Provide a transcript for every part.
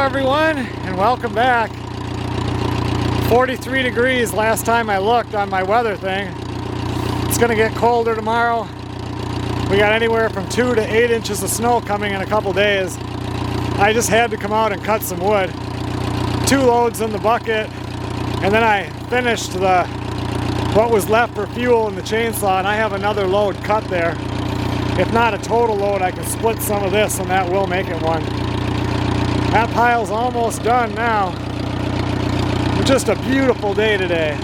everyone, and welcome back. 43 degrees last time I looked on my weather thing. It's gonna get colder tomorrow. We got anywhere from 2 to 8 inches of snow coming in a couple days. I just had to come out and cut some wood. 2 loads in the bucket, and then I finished what was left for fuel in the chainsaw, and I have another load cut there. If not a total load, I can split some of this, and that will make it one. That pile's almost done now. Just a beautiful day today.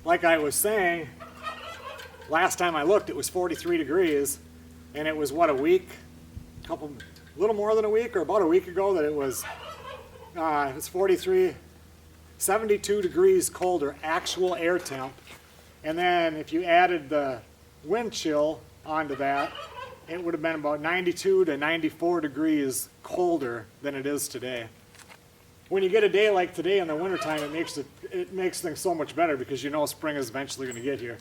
Like I was saying, last time I looked it was 43 degrees, and it was what, a little more than a week, or about a week ago that it was 43, 72 degrees colder, actual air temp. And then if you added the wind chill onto that, it would have been about 92 to 94 degrees colder than it is today. When you get a day like today in the wintertime, it makes things so much better because you know spring is eventually going to get here.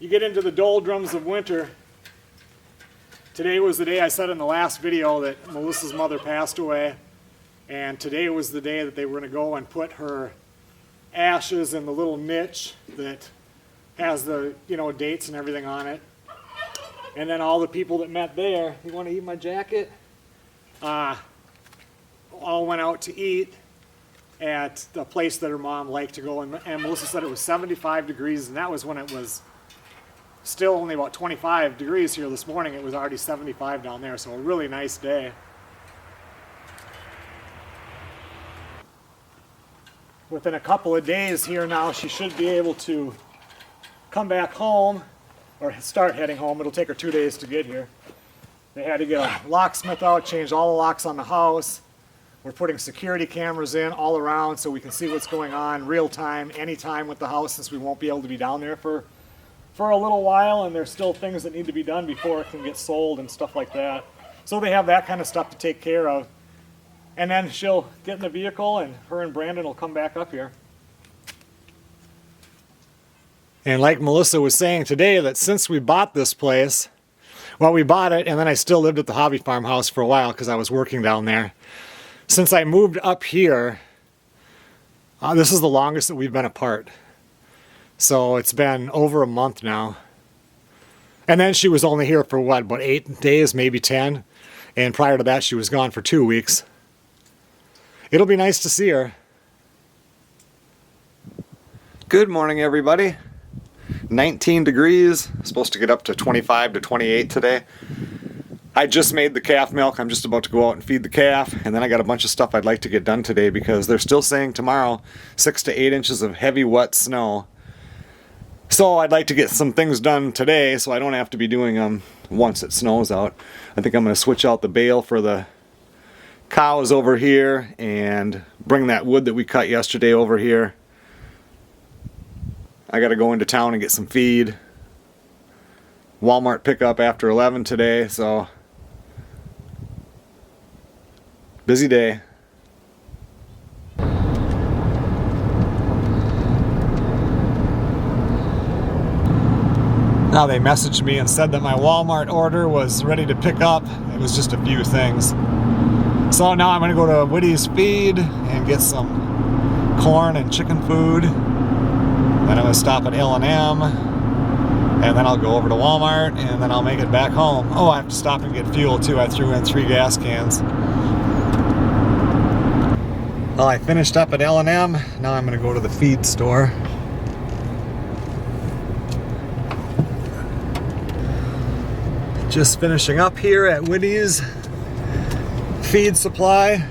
You get into the doldrums of winter. Today was the day I said in the last video that Melissa's mother passed away, and today was the day that they were going to go and put her ashes in the little niche that has the dates and everything on it. And then all the people that met there, you want to eat my jacket? All went out to eat at the place that her mom liked to go, and Melissa said it was 75 degrees, and that was when it was still only about 25 degrees here this morning. It was already 75 down there, so a really nice day. Within a couple of days here now, she should be able to come back home, or start heading home. It'll take her 2 days to get here. They had to get a locksmith out, change all the locks on the house. We're putting security cameras in all around so we can see what's going on real time, anytime with the house, since we won't be able to be down there for a little while, and there's still things that need to be done before it can get sold and stuff like that. So they have that kind of stuff to take care of. And then she'll get in the vehicle, and her and Brandon will come back up here. And like Melissa was saying today, that since we bought this place, well, we bought it, and then I still lived at the hobby farmhouse for a while because I was working down there. Since I moved up here, this is the longest that we've been apart. So it's been over a month now. And then she was only here for what, about 8 days, maybe 10. And prior to that, she was gone for 2 weeks. It'll be nice to see her. Good morning, everybody. 19 degrees, supposed to get up to 25 to 28 today. I just made the calf milk. I'm just about to go out and feed the calf, and then I got a bunch of stuff I'd like to get done today because they're still saying tomorrow 6 to 8 inches of heavy wet snow. So I'd like to get some things done today so I don't have to be doing them once it snows out. I think I'm going to switch out the bale for the cows over here and bring that wood that we cut yesterday over here. I got to go into town and get some feed. Walmart pickup after 11 today, so busy day. Now they messaged me and said that my Walmart order was ready to pick up. It was just a few things. So now I'm going to go to Woody's Feed and get some corn and chicken food. Then I'm going to stop at L&M. And then I'll go over to Walmart, and then I'll make it back home. Oh, I have to stop and get fuel too. I threw in 3 gas cans. Well, I finished up at L&M. Now I'm going to go to the feed store. Just finishing up here at Woody's feed supply.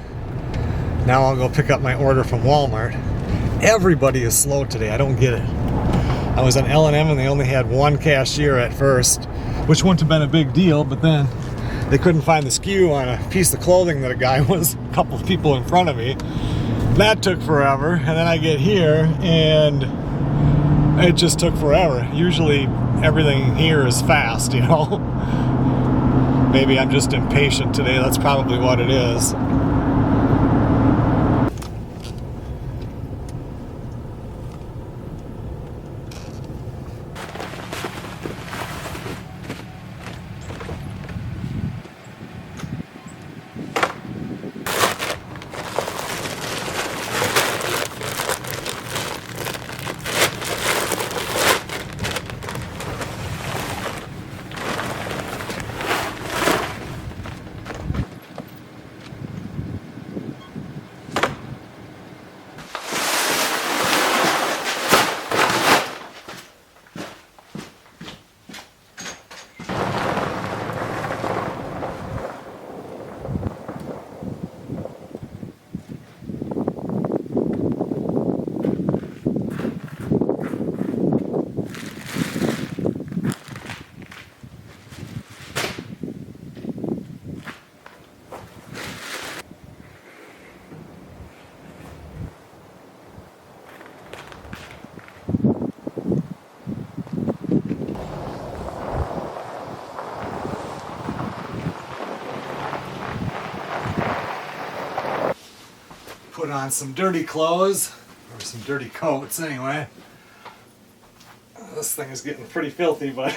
Now I'll go pick up my order from Walmart. Everybody is slow today. I don't get it. I was on L&M and they only had one cashier at first, which wouldn't have been a big deal, but then they couldn't find the SKU on a piece of clothing that a guy was a couple of people in front of me. That took forever, and then I get here and it just took forever. Usually everything here is fast, you know. Maybe I'm just impatient today. That's probably what it is. Put on some dirty clothes, or some dirty coats anyway. This thing is getting pretty filthy, but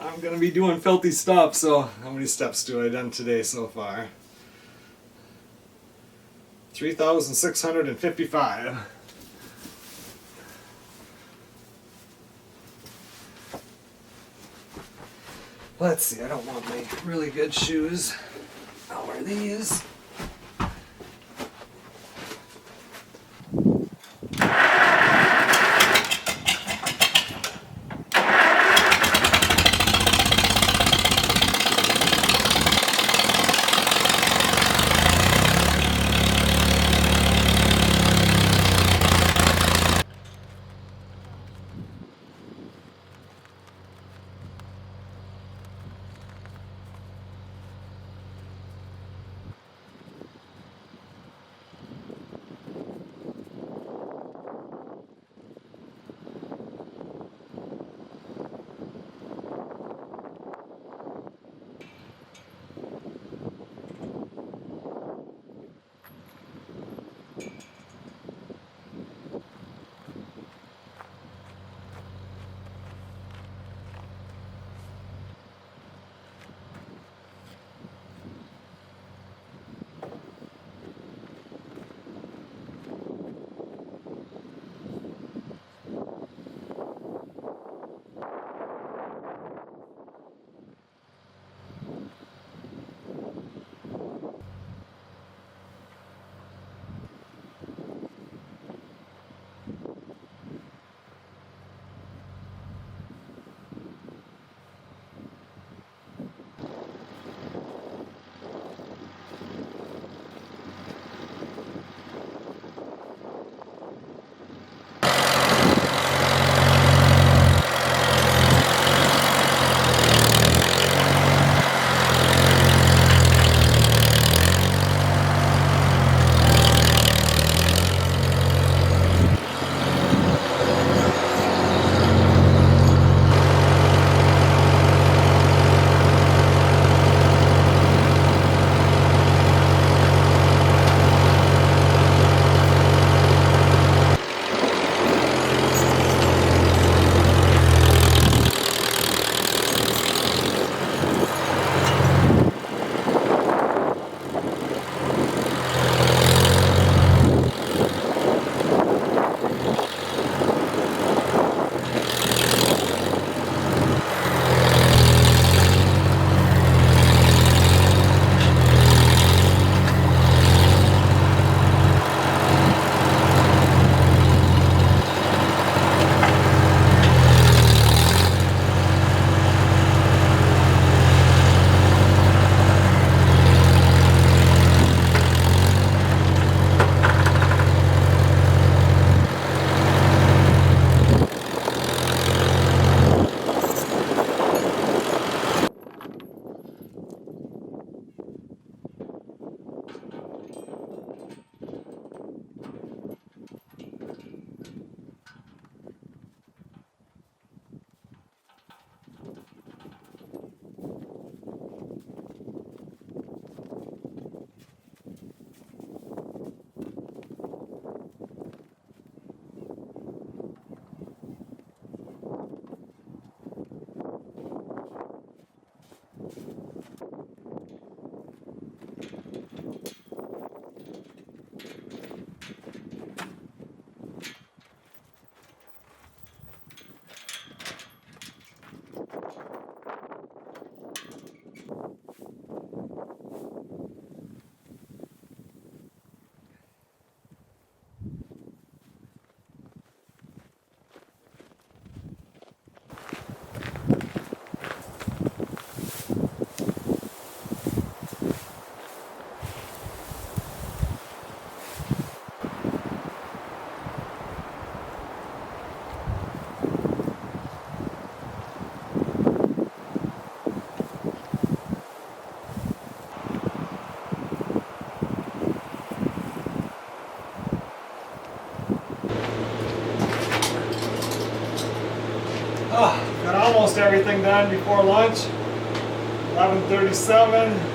I'm gonna be doing filthy stuff, so how many steps do I done today so far? 3,655. Let's see, I don't want my really good shoes. I'll wear these. everything done before lunch. 11:37.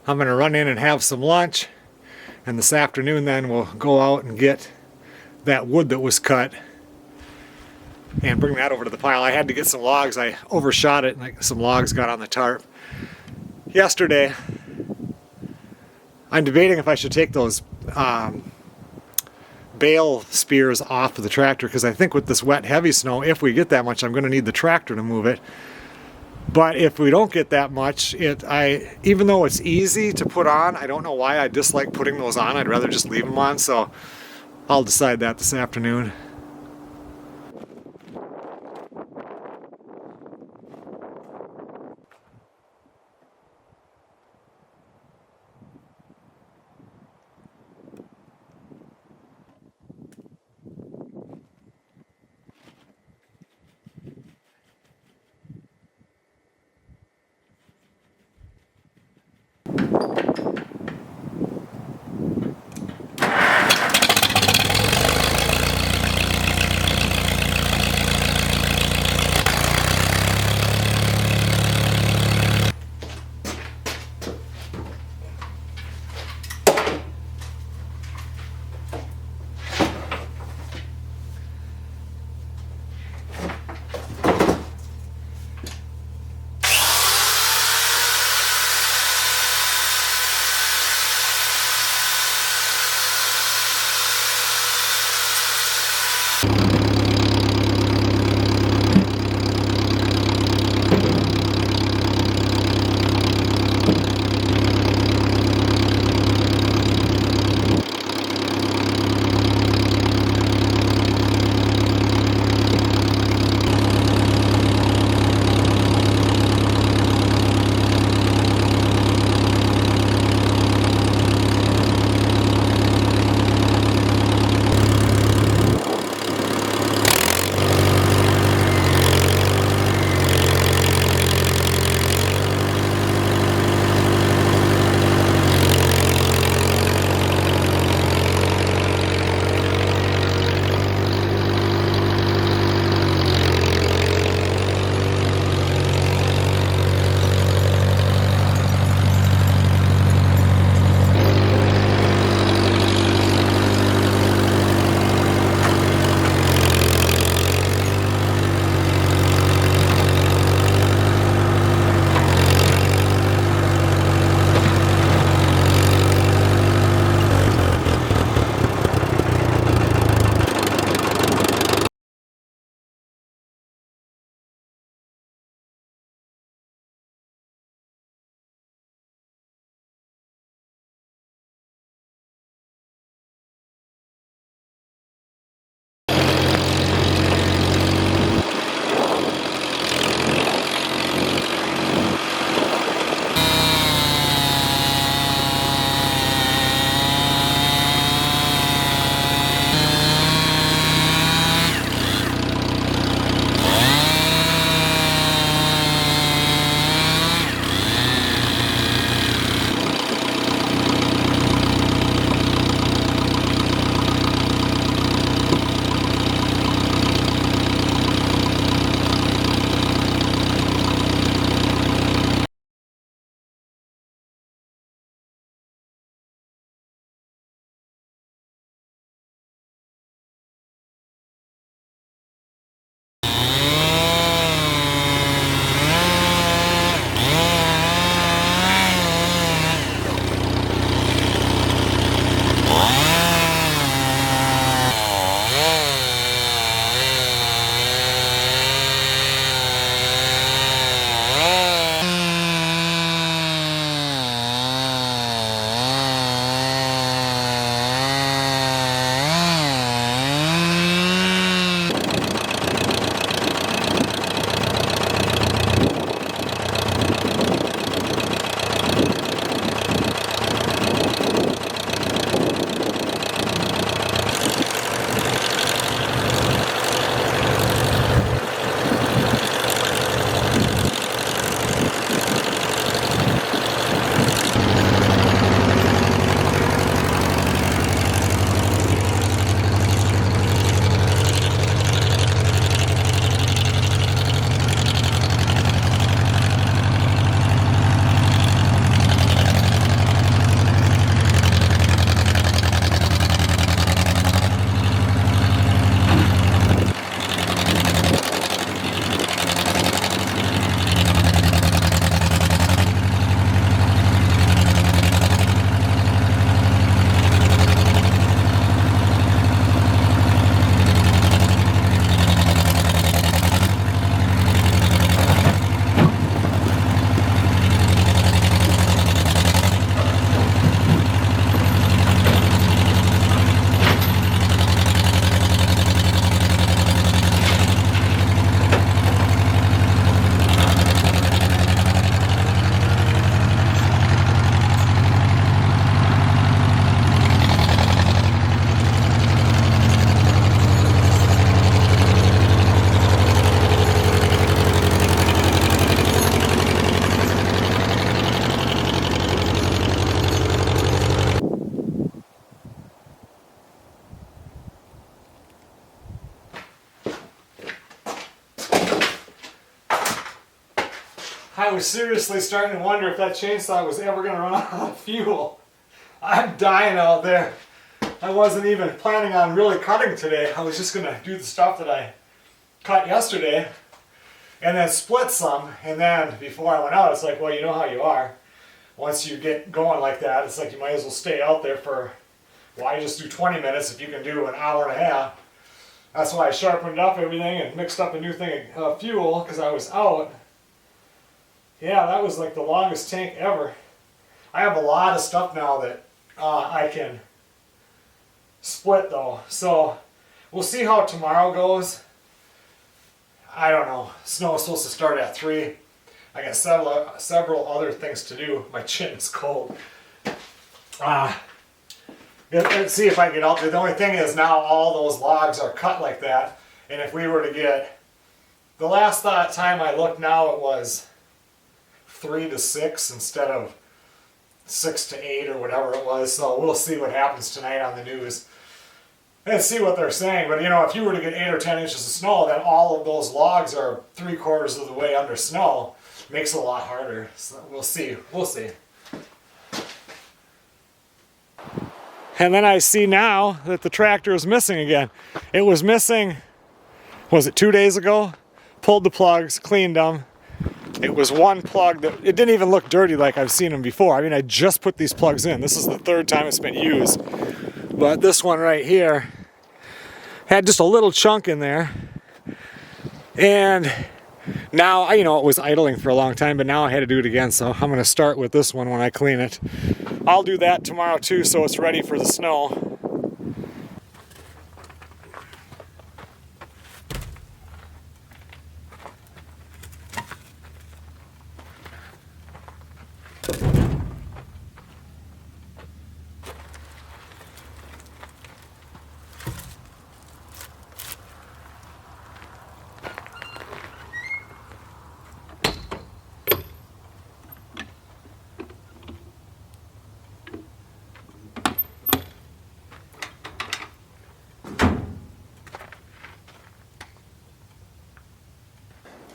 I'm going to run in and have some lunch, and this afternoon then we'll go out and get that wood that was cut and bring that over to the pile. I had to get some logs. I overshot it and some logs got on the tarp. Yesterday, I'm debating if I should take those bale spears off of the tractor, because I think with this wet heavy snow, if we get that much, I'm going to need the tractor to move it. But if we don't get that much, even though it's easy to put on, I don't know why I dislike putting those on. I'd rather just leave them on, so I'll decide that this afternoon. was seriously starting to wonder if that chainsaw was ever going to run out of fuel. I'm dying out there. I wasn't even planning on really cutting today. I was just going to do the stuff that I cut yesterday and then split some. And then before I went out, it's like, well, you know how you are. Once you get going like that, it's like you might as well stay out there for, why just do 20 minutes if you can do an hour and a half. That's why I sharpened up everything and mixed up a new thing of fuel because I was out. Yeah, that was like the longest tank ever. I have a lot of stuff now that I can split though. So we'll see how tomorrow goes. I don't know. Snow is supposed to start at 3. I got several other things to do. My chin's cold. Let's see if I get out there. The only thing is now all those logs are cut like that. And if we were to get, the last time I looked now it was 3 to 6 instead of 6 to 8 or whatever it was. So we'll see what happens tonight on the news. And see what they're saying. But you know, if you were to get 8 or 10 inches of snow, then all of those logs are 3/4 of the way under snow. Makes it a lot harder. So we'll see. We'll see. And then I see now that the tractor is missing again. It was missing, was it 2 days ago? Pulled the plugs, cleaned them. It was one plug that, it didn't even look dirty like I've seen them before. I mean, I just put these plugs in. This is the 3rd time it's been used. But this one right here had just a little chunk in there. And now, you know, it was idling for a long time, but now I had to do it again. So I'm going to start with this one when I clean it. I'll do that tomorrow too, so it's ready for the snow.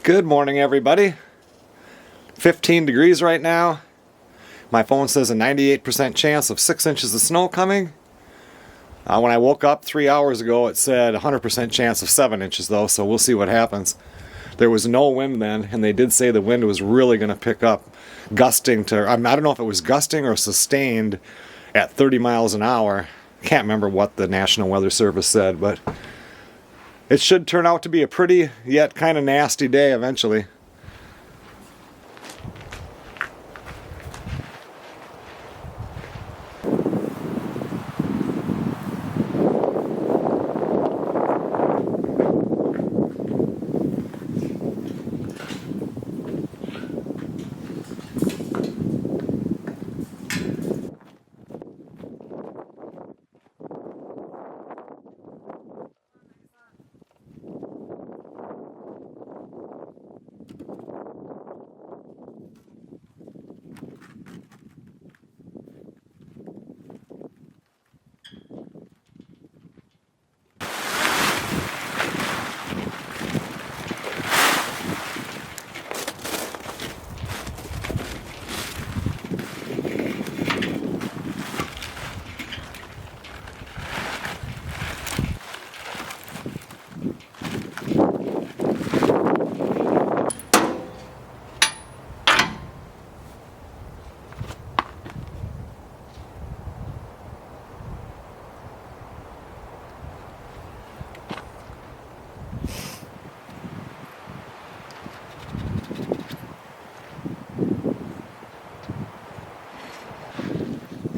Good morning, everybody. 15 degrees right now. My phone says a 98% chance of 6 inches of snow coming. When I woke up 3 hours ago, it said 100% chance of 7 inches though, so we'll see what happens. There was no wind then, and they did say the wind was really going to pick up, gusting to, I don't know if it was gusting or sustained at 30 miles an hour. Can't remember what the National Weather Service said, but it should turn out to be a pretty, yet kind of nasty day eventually.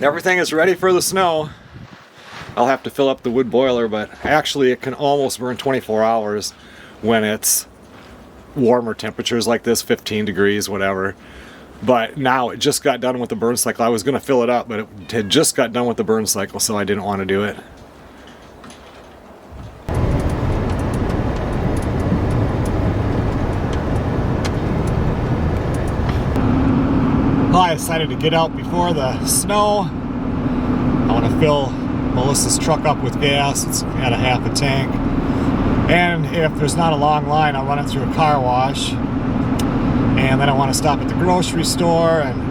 Everything is ready for the snow. I'll have to fill up the wood boiler, but actually it can almost burn 24 hours when it's warmer temperatures like this, 15 degrees, whatever. But now it just got done with the burn cycle. I was going to fill it up, but it had just got done with the burn cycle, so I didn't want to do it. Well, I decided to get out before the snow. I want to fill Melissa's truck up with gas. It's at a half a tank. And if there's not a long line, I'll run it through a car wash. and then I want to stop at the grocery store, and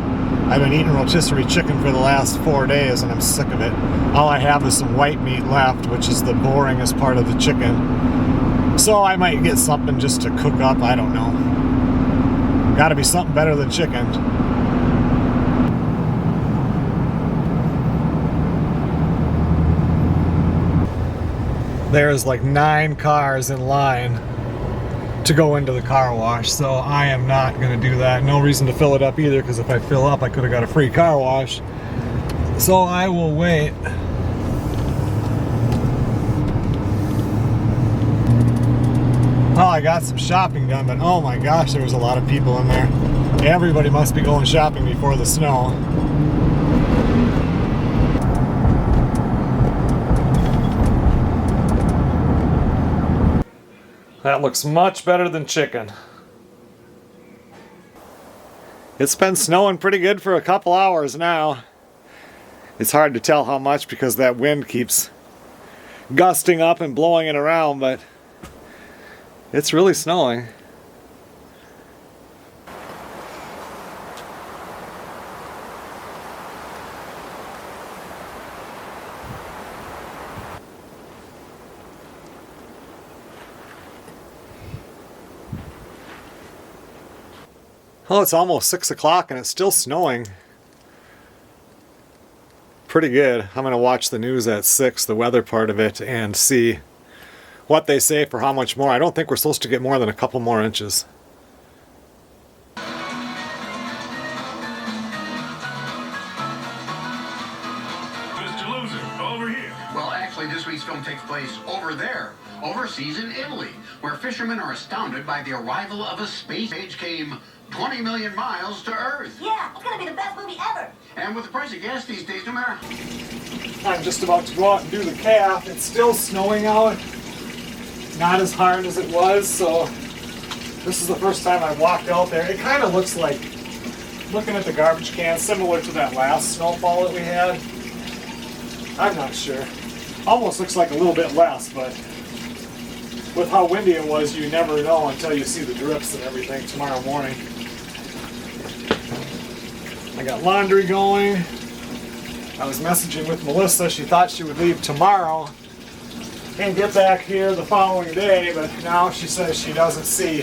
I've been eating rotisserie chicken for the last 4 days and I'm sick of it. All I have is some white meat left, which is the boringest part of the chicken. So I might get something just to cook up, I don't know. Gotta be something better than chicken. There's like 9 cars in line to go into the car wash, so I am not going to do that. No reason to fill it up either, because if I fill up I could have got a free car wash. So I will wait. Well, I got some shopping done, but oh my gosh, there was a lot of people in there. Everybody must be going shopping before the snow. That looks much better than chicken. It's been snowing pretty good for a couple hours now. It's hard to tell how much because that wind keeps gusting up and blowing it around, but it's really snowing. Oh, it's almost 6 o'clock and it's still snowing. Pretty good. I'm going to watch the news at 6, the weather part of it, and see what they say for how much more. I don't think we're supposed to get more than a couple more inches. Mr. Loser, over here. Well, actually, this week's film takes place over there, overseas in Italy, where fishermen are astounded by the arrival of a space age came 20 million miles to Earth. Yeah, it's gonna be the best movie ever. And with the price of gas these days, no matter... I'm just about to go out and do the calf. It's still snowing out. Not as hard as it was, so this is the first time I've walked out there. It kind of looks like, looking at the garbage can, similar to that last snowfall that we had. I'm not sure. Almost looks like a little bit less, but with how windy it was, you never know until you see the drifts and everything tomorrow morning. I got laundry going. I was messaging with Melissa. She thought she would leave tomorrow and get back here the following day, but now she says she doesn't see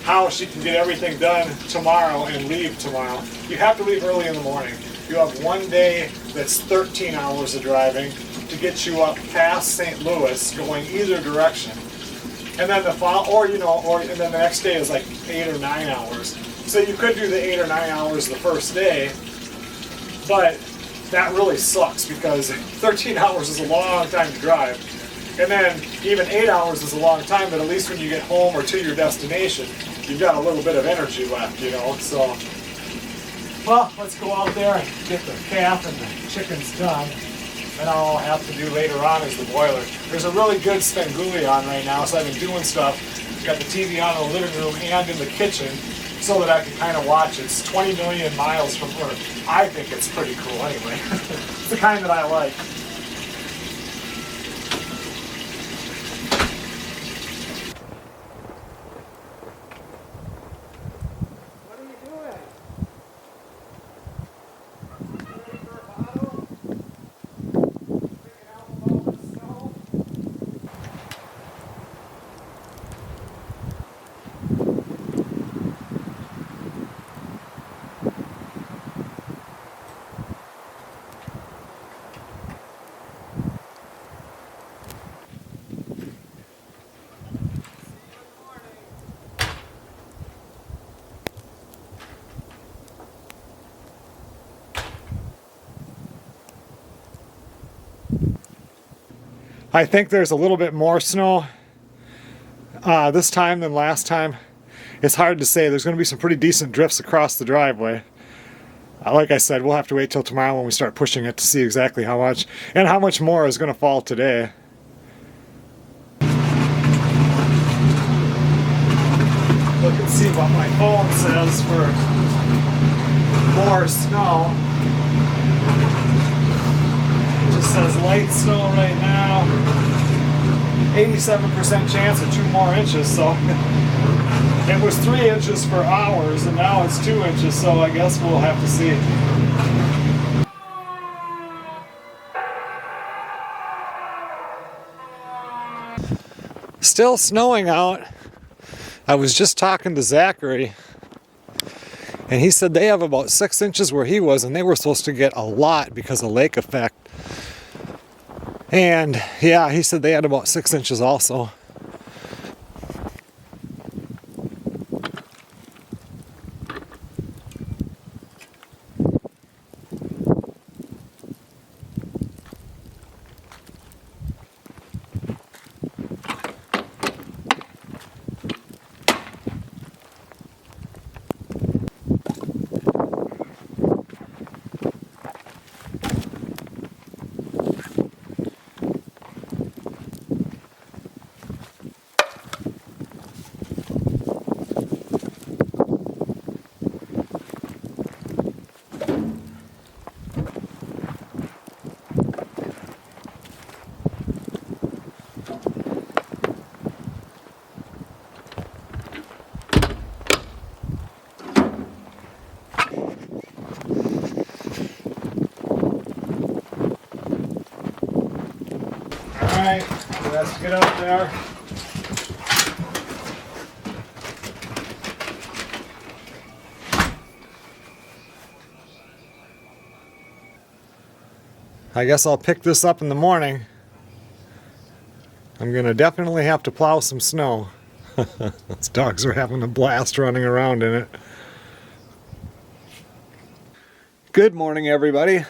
how she can get everything done tomorrow and leave tomorrow. You have to leave early in the morning. You have one day that's 13 hours of driving to get you up past St. Louis going either direction. And then and then the next day is like 8 or 9 hours. So you could do the 8 or 9 hours the first day, but that really sucks because 13 hours is a long time to drive. And then even 8 hours is a long time, but at least when you get home or to your destination, you've got a little bit of energy left, you know. So, well, let's go out there and get the calf and the chickens done. And all I'll have to do later on is the boiler. There's a really good Spenguli on right now, so I've been doing stuff. Got the TV on in the living room and in the kitchen, so that I can kind of watch. It's 20 million miles from Earth. I think it's pretty cool anyway. It's the kind that I like. What are you doing? Ready for a bottle? Picking out all the snow? I think there's a little bit more snow this time than last time. It's hard to say. There's going to be some pretty decent drifts across the driveway. Like I said, we'll have to wait till tomorrow when we start pushing it to see exactly how much and how much more is going to fall today. Look and see what my phone says for more snow. It just says light snow right now. 87% chance of 2 more inches, so It was 3 inches for hours, and now it's 2 inches, so I guess we'll have to see. Still snowing out. I was just talking to Zachary, and he said they have about 6 inches where he was, and they were supposed to get a lot because of lake effect. And yeah, he said they had about 6 inches also. Alright, let's get up there. I guess I'll pick this up in the morning. I'm gonna definitely have to plow some snow. Those dogs are having a blast running around in it. Good morning, everybody.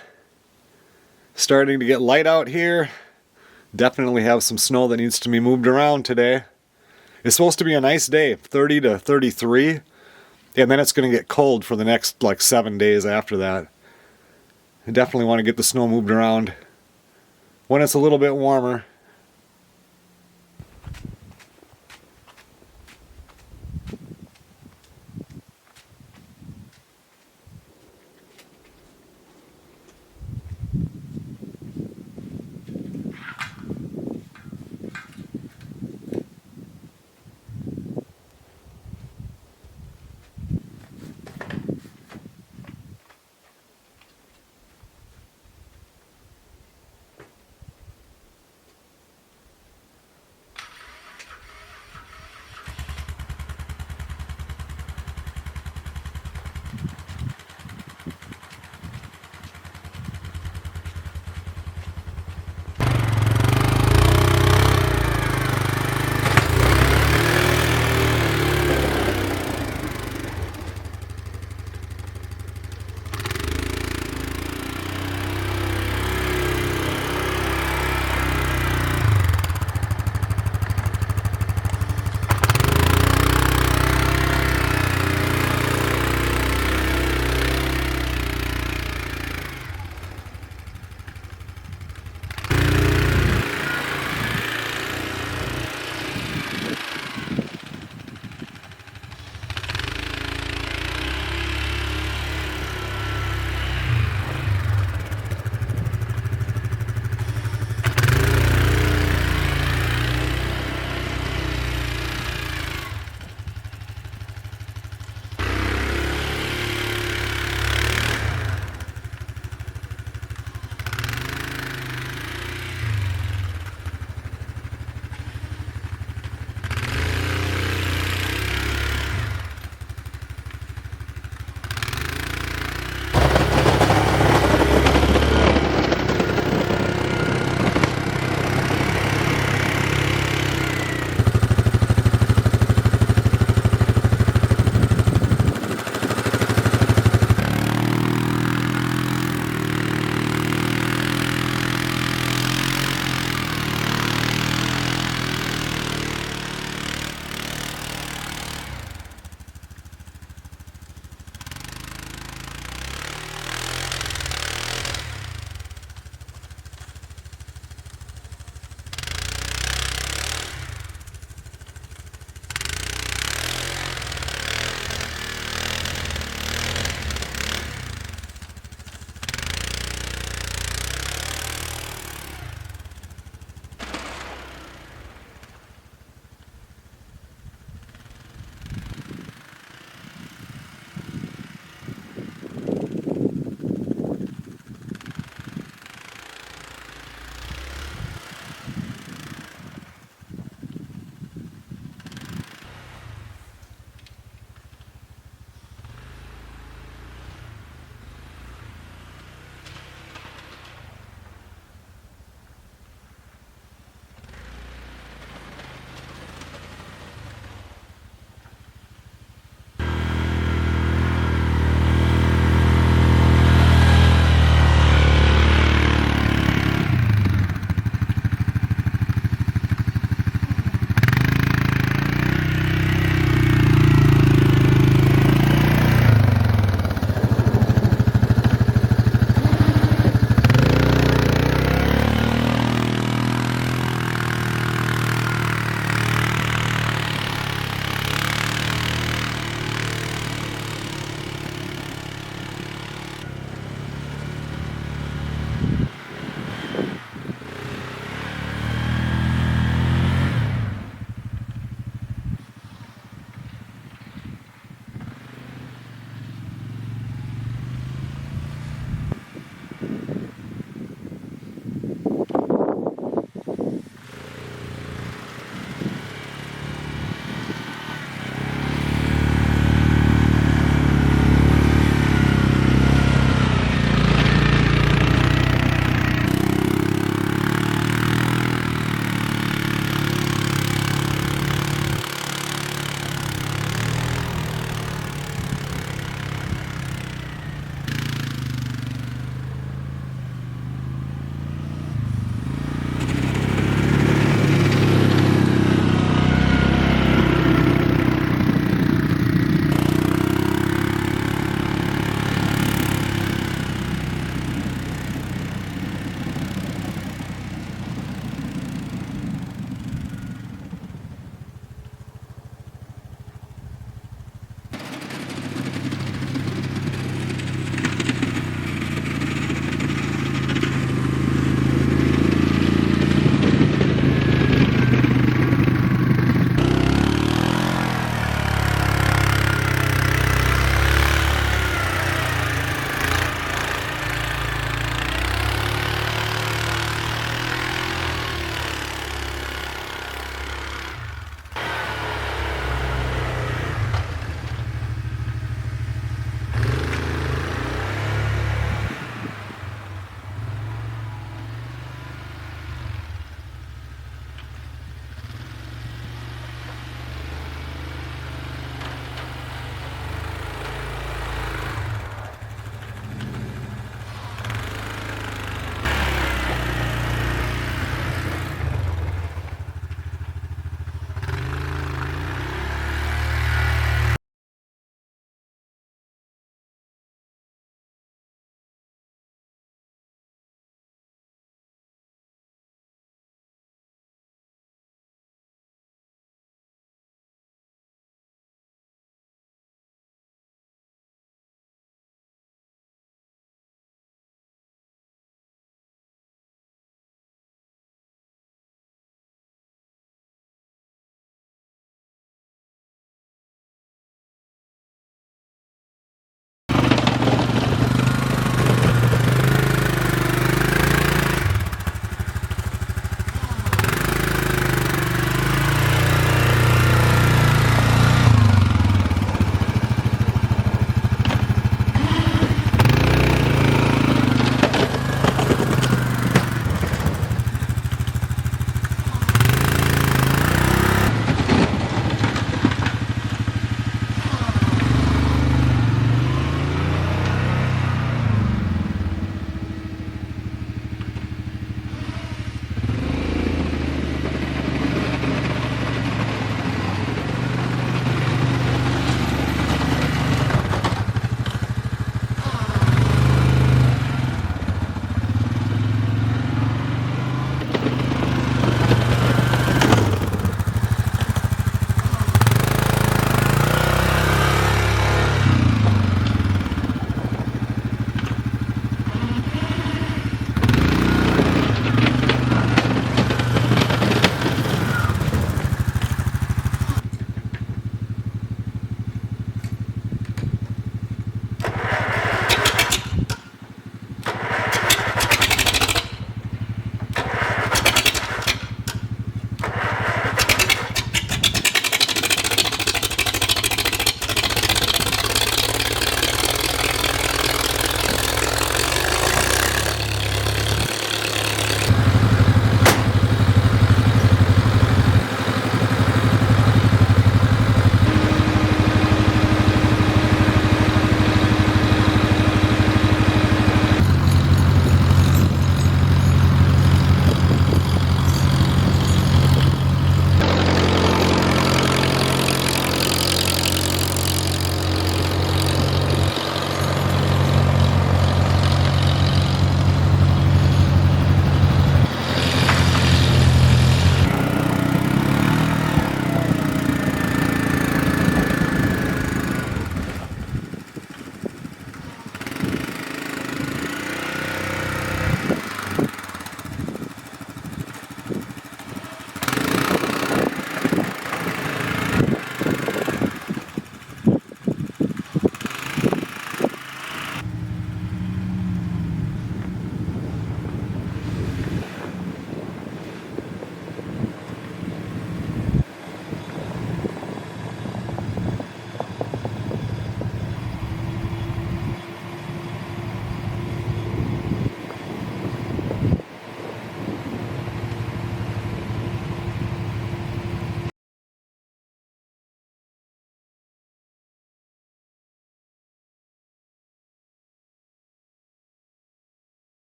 Starting to get light out here. Definitely have some snow that needs to be moved around today. It's supposed to be a nice day, 30 to 33, and then it's going to get cold for the next like 7 days after that. I definitely want to get the snow moved around when it's a little bit warmer.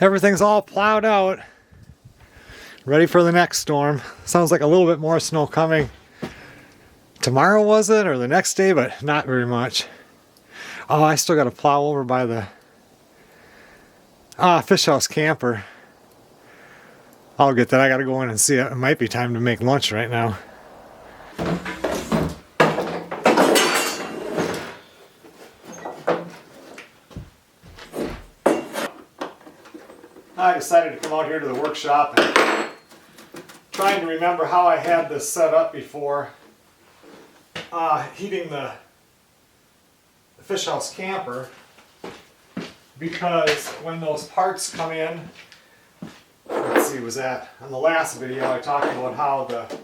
everything's all plowed out. Ready for the next storm. Sounds like a little bit more snow coming. Tomorrow was it, or the next day, but not very much. Oh, I still got to plow over by the fish house camper. I'll get that. I got to go in and see it. It might be time to make lunch right now. I decided to come out here to the workshop and trying to remember how I had this set up before. Heating the fish house camper, because when those parts come in, let's see, was that on the last video I talked about how the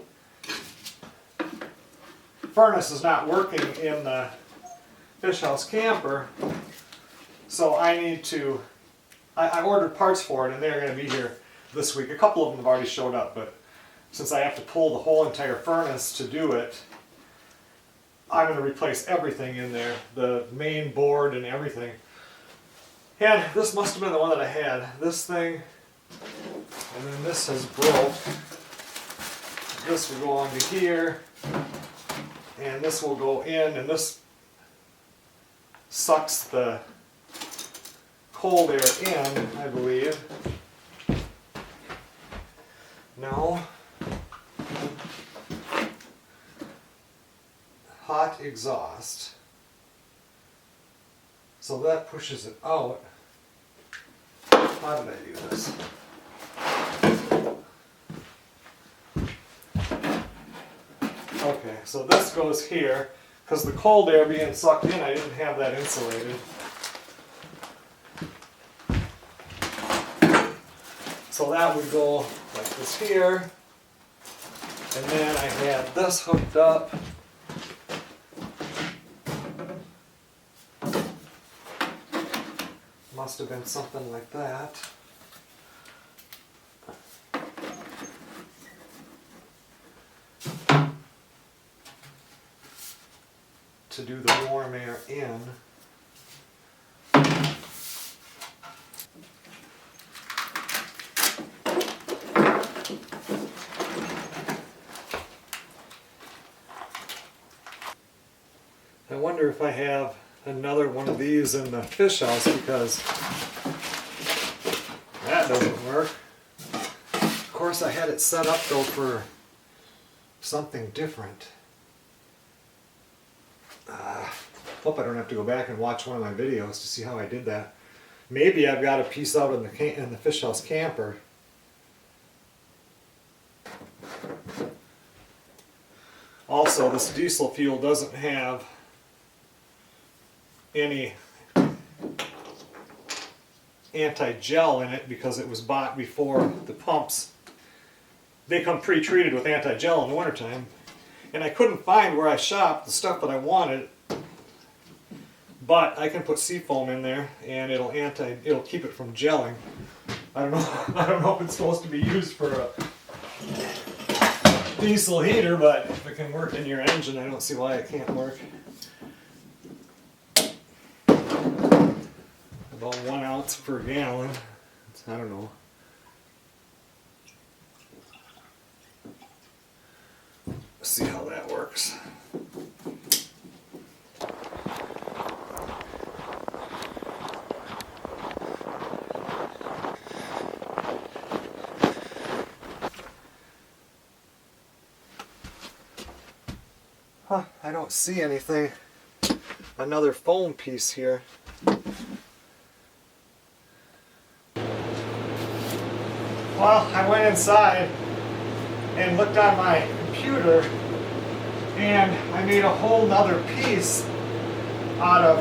furnace is not working in the fish house camper, so I need to, I ordered parts for it and they're going to be here this week. A couple of them have already showed up, but since I have to pull the whole entire furnace to do it, I'm going to replace everything in there, the main board and everything. And this must have been the one that I had. This thing, and then this has broke. This will go onto here, and this will go in, and this sucks the cold air in, I believe. No. Hot exhaust. So that pushes it out. How did I do this? Okay, so this goes here, because the cold air being sucked in, I didn't have that insulated. So that would go like this here, and then I had this hooked up. Must have been something like that. To do the warm air in. I wonder if I have another one of these in the fish house, because that doesn't work. Of course, I had it set up though for something different. Hope I don't have to go back and watch one of my videos to see how I did that. Maybe I've got a piece out in the fish house camper. Also, this diesel fuel doesn't have any anti-gel in it because it was bought before the pumps. They come pre-treated with anti-gel in the wintertime. And I couldn't find where I shopped the stuff that I wanted, but I can put seafoam in there and it'll keep it from gelling. I don't know if it's supposed to be used for a diesel heater, but if it can work in your engine, I don't see why it can't work. About 1 ounce per gallon. I don't know. Let's see how that works. Huh, I don't see anything. Another foam piece here. Well, I went inside and looked on my computer and I made a whole nother piece out of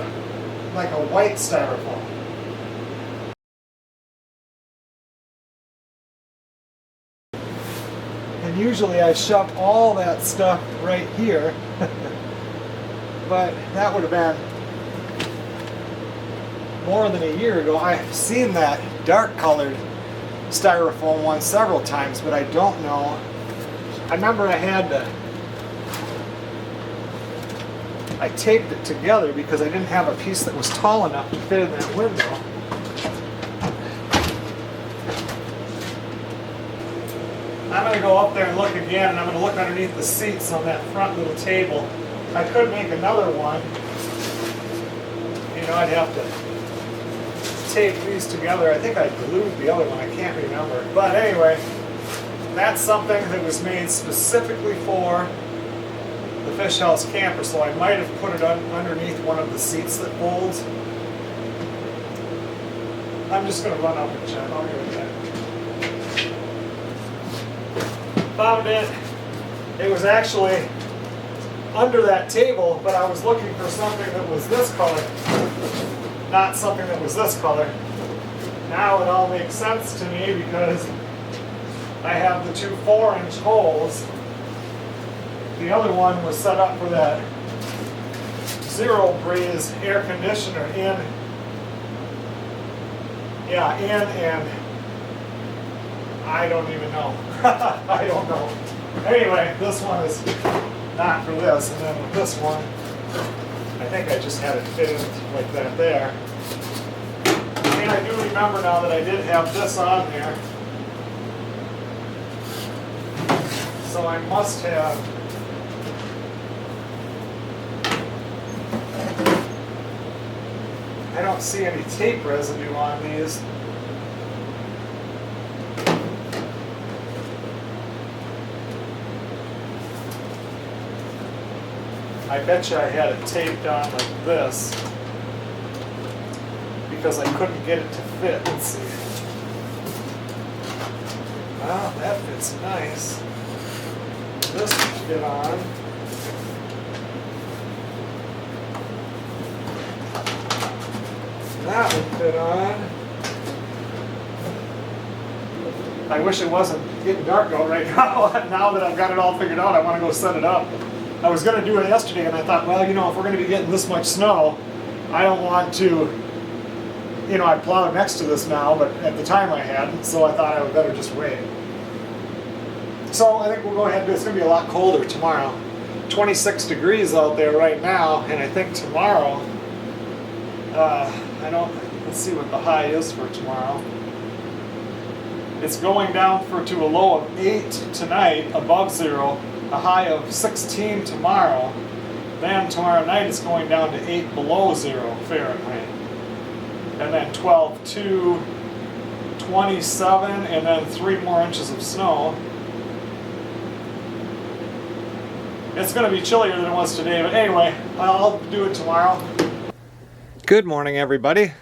like a white styrofoam. And usually I shove all that stuff right here, but that would have been more than a year ago. I've seen that dark colored styrofoam one several times, but I don't know. I remember I taped it together because I didn't have a piece that was tall enough to fit in that window. I'm gonna go up there and look again, and I'm gonna look underneath the seats on that front little table. I could make another one. You know, I'd have to tape these together. I think I glued the other one, I can't remember. But anyway, that's something that was made specifically for the Fish House camper, so I might have put it underneath one of the seats that folds. I'm just going to run up and check. I'll be right back. Found it. It was actually under that table, but I was looking for something that was this color, not something that was this color. Now it all makes sense to me because I have the two 4-inch holes. The other one was set up for that zero breeze air conditioner in. Yeah, and I don't even know. I don't know. Anyway, this one is not for this, and then with this one, I think I just had it fitted like that there. And I do remember now that I did have this on there. So I must have I don't see any tape residue on these. I bet you I had it taped on like this because I couldn't get it to fit. Let's see. Well, that fits nice. This would fit on. That would fit on. I wish it wasn't getting dark out right now. Now that I've got it all figured out, I want to go set it up. I was going to do it yesterday, and I thought, well, you know, if we're going to be getting this much snow, I don't want to, you know, I plowed next to this now, but at the time I hadn't, so I thought I would better just wait. So I think we'll go ahead and do it. It's going to be a lot colder tomorrow. 26 degrees out there right now, and I think tomorrow, let's see what the high is for tomorrow. It's going down to a low of 8 tonight, above 0, a high of 16 tomorrow. Then tomorrow night it's going down to 8 below 0 Fahrenheit. And then 12 to 27, and then 3 more inches of snow. It's going to be chillier than it was today, but anyway, I'll do it tomorrow. Good morning, everybody.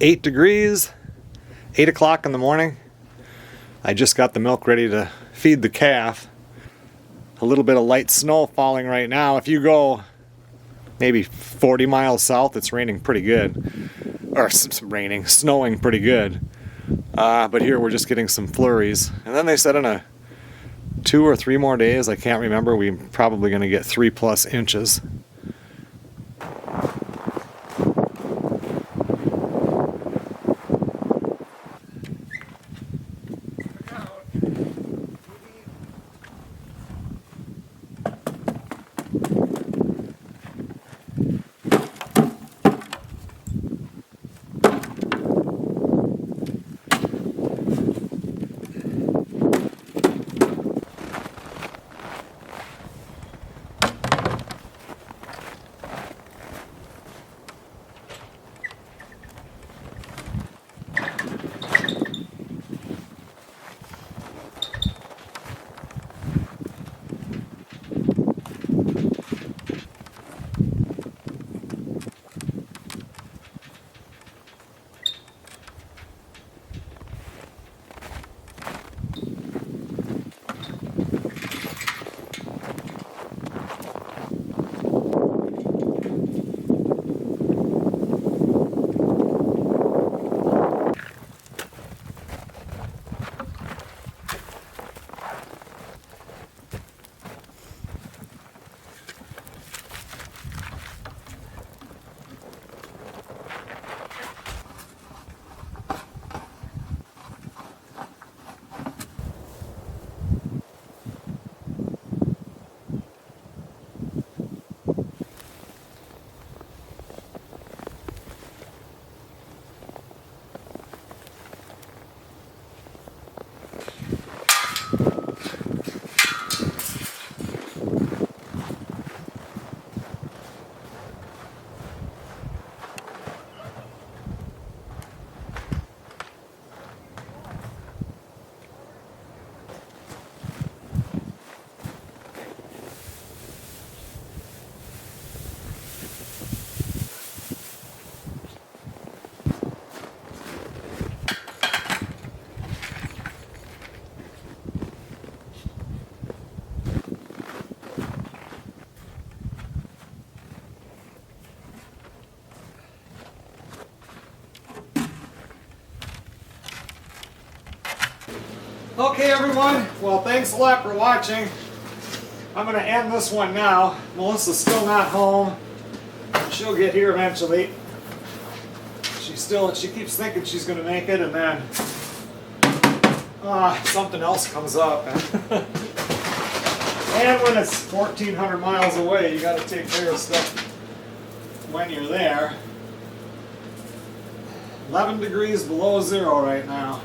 8 degrees, 8 o'clock in the morning. I just got the milk ready to feed the calf. A little bit of light snow falling right now. If you go maybe 40 miles south, it's raining pretty good. Or snowing pretty good. But here we're just getting some flurries. And then they said in a 2 or 3 more days, I can't remember, we're probably going to get 3+ inches. Okay, everyone. Well, thanks a lot for watching. I'm going to end this one now. Melissa's still not home. She'll get here eventually. She keeps thinking she's going to make it, and then something else comes up. And when it's 1,400 miles away, you got to take care of stuff when you're there. 11 degrees below zero right now.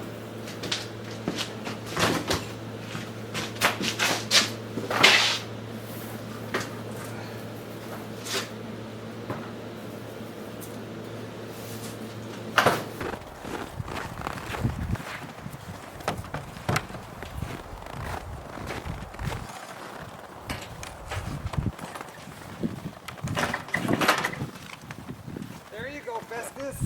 There you go, Festus.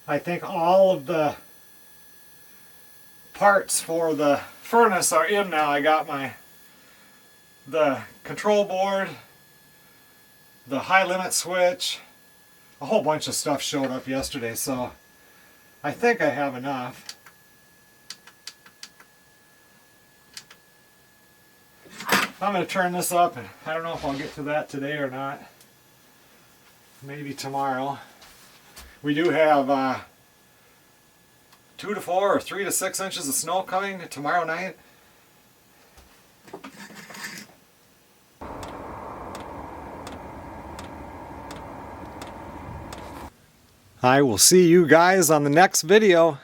I think all of the parts for the furnace are in now. I got the control board, the high limit switch, a whole bunch of stuff showed up yesterday, so I think I have enough. I'm going to turn this up, and I don't know if I'll get to that today or not. Maybe tomorrow. We do have 2 to 4 or 3 to 6 inches of snow coming tomorrow night. I will see you guys on the next video.